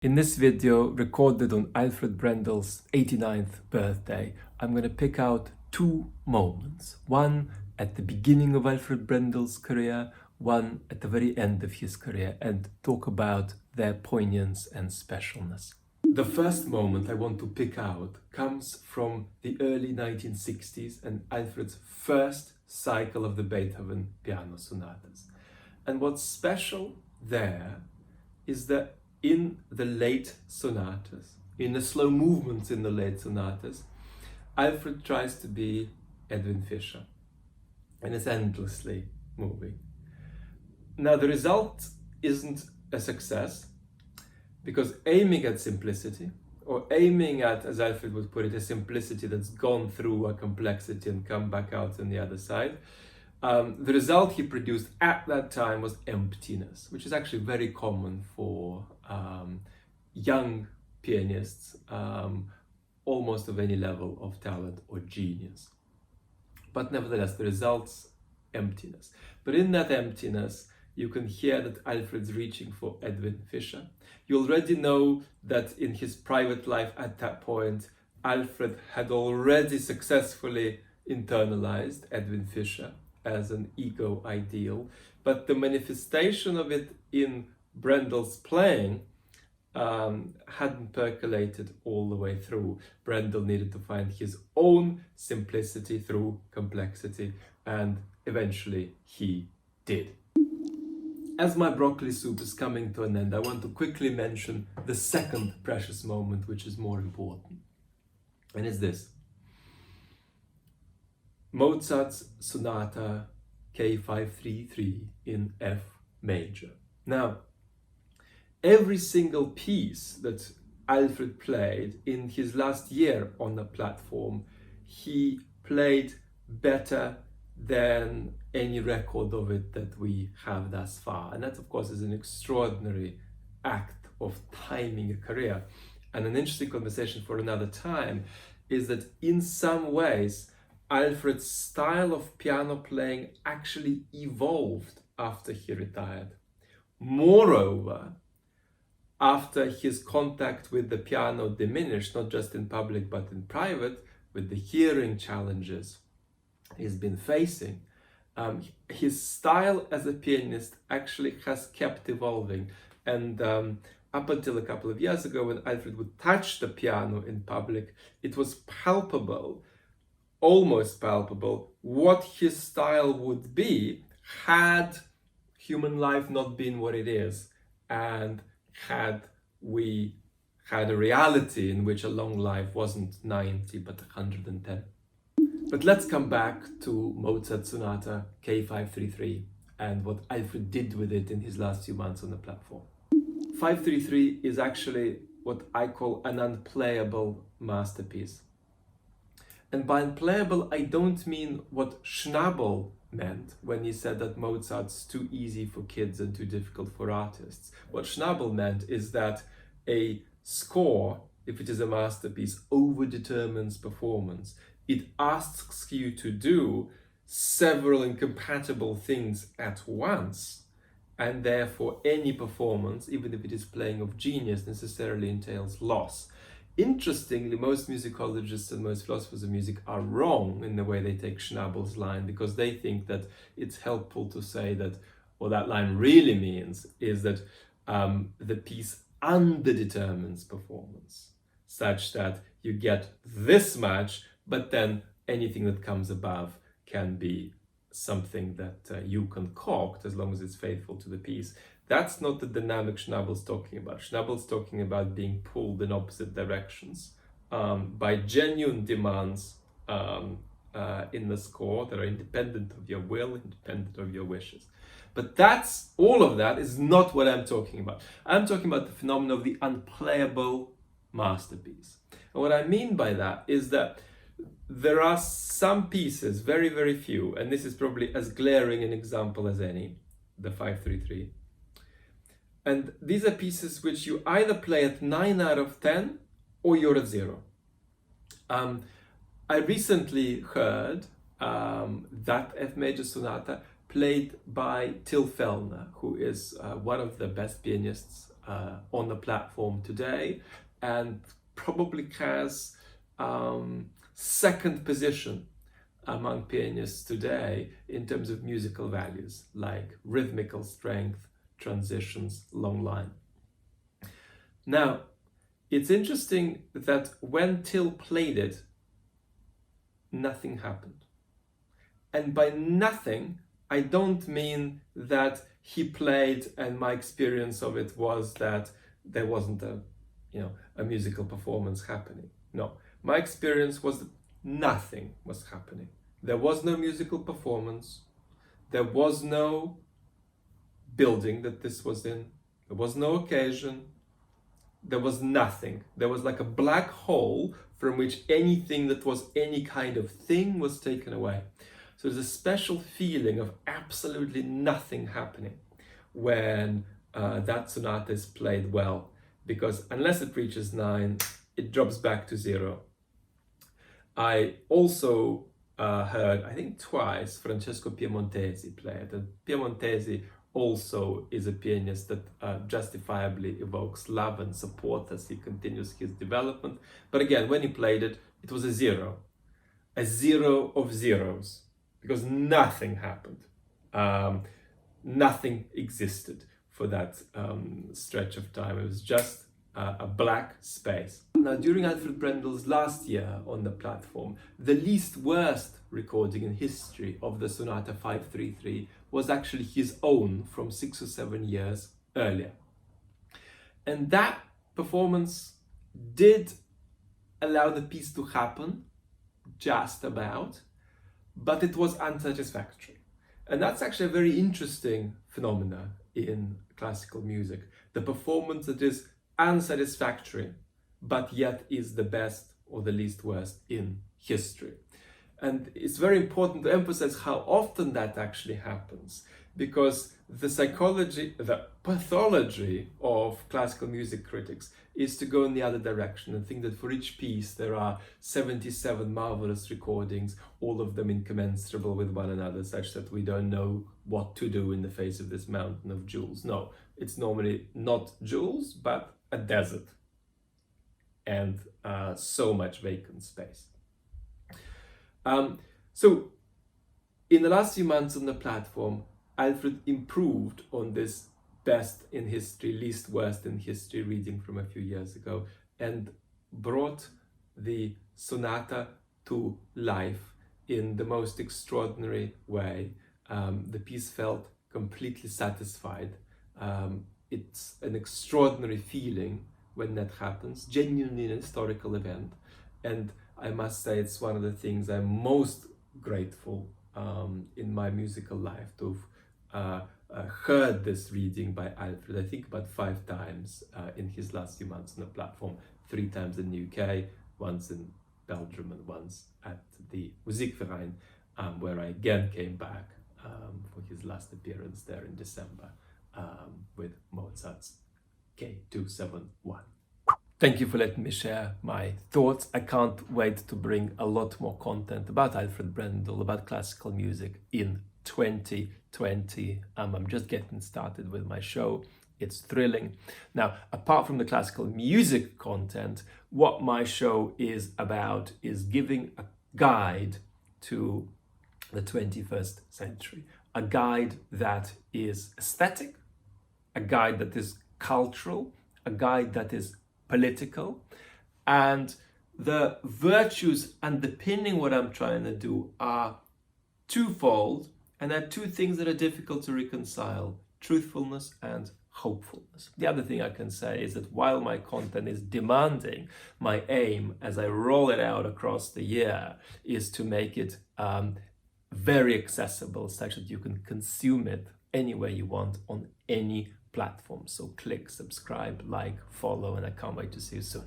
In this video, recorded on Alfred Brendel's 89th birthday, I'm going to pick out two moments. One at the beginning of Alfred Brendel's career, one at the very end of his career, and talk about their poignance and specialness. The first moment I want to pick out comes from the early 1960s and Alfred's first cycle of the Beethoven piano sonatas. And what's special there is that in the late sonatas, in the slow movements in the late sonatas, Alfred tries to be Edwin Fischer, and it's endlessly moving. Now the result isn't a success, because aiming at simplicity, or aiming at, as Alfred would put it, a simplicity that's gone through a complexity and come back out on the other side, the result he produced at that time was emptiness, which is actually very common for young pianists, almost of any level of talent or genius. But nevertheless, the result's emptiness. But in that emptiness, you can hear that Alfred's reaching for Edwin Fischer. You already know that in his private life at that point, Alfred had already successfully internalized Edwin Fischer as an ego ideal, but the manifestation of it in Brendel's playing hadn't percolated all the way through. Brendel needed to find his own simplicity through complexity, and eventually he did. As my broccoli soup is coming to an end, I want to quickly mention the second precious moment, which is more important, and it's this. Mozart's sonata K533 in F major. Now, every single piece that Alfred played in his last year on the platform, he played better than any record of it that we have thus far. And that, of course, is an extraordinary act of timing a career. And an interesting conversation for another time is that in some ways, Alfred's style of piano playing actually evolved after he retired. Moreover, after his contact with the piano diminished, not just in public but in private, with the hearing challenges he's been facing, his style as a pianist actually has kept evolving. And up until a couple of years ago, when Alfred would touch the piano in public, it was palpable, almost palpable, what his style would be had human life not been what it is, and had we had a reality in which a long life wasn't 90 but 110. But let's come back to Mozart Sonata K533 and what Alfred did with it in his last few months on the platform. 533 is actually what I call an unplayable masterpiece. And by unplayable, I don't mean what Schnabel meant when he said that Mozart's too easy for kids and too difficult for artists. What Schnabel meant is that a score, if it is a masterpiece, over-determines performance. It asks you to do several incompatible things at once, and therefore any performance, even if it is playing of genius, necessarily entails loss. Interestingly, most musicologists and most philosophers of music are wrong in the way they take Schnabel's line, because they think that it's helpful to say that what that line really means is that the piece underdetermines performance, such that you get this much, but then anything that comes above can be something that you concoct as long as it's faithful to the piece. That's not the dynamic Schnabel's talking about. Schnabel's talking about being pulled in opposite directions by genuine demands in the score that are independent of your will, independent of your wishes. But all of that is not what I'm talking about. I'm talking about the phenomenon of the unplayable masterpiece. And what I mean by that is that there are some pieces, very, very few, and this is probably as glaring an example as any, the 533. And these are pieces which you either play at 9 out of 10 or you're at 0. I recently heard that F major sonata played by Fellner, who is one of the best pianists on the platform today, and probably has second position among pianists today in terms of musical values like rhythmical strength, transitions, long line. Now, it's interesting that when Till played it, nothing happened. And by nothing, I don't mean that he played and my experience of it was that there wasn't a musical performance happening. No, my experience was that nothing was happening. There was no musical performance. There was no building that this was in. There was no occasion. There was nothing. There was like a black hole from which anything that was any kind of thing was taken away. So there's a special feeling of absolutely nothing happening when that sonata is played well, because unless it reaches 9, it drops back to 0. I also heard, I think twice, Francesco Piemontese play it. And Piemontese also is a pianist that justifiably evokes love and support as he continues his development. But again, when he played it, it was a 0 of zeros, because nothing happened. Nothing existed for that stretch of time. It was just a black space. Now, during Alfred Brendel's last year on the platform, the least worst recording in history of the Sonata 533 was actually his own from 6 or 7 years earlier. And that performance did allow the piece to happen, just about, but it was unsatisfactory. And that's actually a very interesting phenomena in classical music. The performance that is unsatisfactory, but yet is the best or the least worst in history. And it's very important to emphasize how often that actually happens, because the psychology, the pathology of classical music critics is to go in the other direction and think that for each piece there are 77 marvelous recordings, all of them incommensurable with one another, such that we don't know what to do in the face of this mountain of jewels. No, it's normally not jewels, but a desert and so much vacant space. So in the last few months on the platform, Alfred improved on this best in history, least worst in history reading from a few years ago, and brought the sonata to life in the most extraordinary way. The piece felt completely satisfied. It's an extraordinary feeling when that happens, genuinely an historical event. And I must say it's one of the things I'm most grateful in my musical life to have heard this reading by Alfred, I think about 5 times in his last few months on the platform, 3 times in the UK, once in Belgium and once at the Musikverein, where I again came back for his last appearance there in December with Mozart's K271. Thank you for letting me share my thoughts. I can't wait to bring a lot more content about Alfred Brendel, about classical music in 2020. I'm just getting started with my show. It's thrilling. Now, apart from the classical music content, what my show is about is giving a guide to the 21st century. A guide that is aesthetic, a guide that is cultural, a guide that is political, and the virtues underpinning what I'm trying to do are twofold, and there are 2 things that are difficult to reconcile: truthfulness and hopefulness. The other thing I can say is that while my content is demanding, my aim as I roll it out across the year is to make it very accessible, such that you can consume it anywhere you want on any platform. So click, subscribe, like, follow, and I can't wait to see you soon.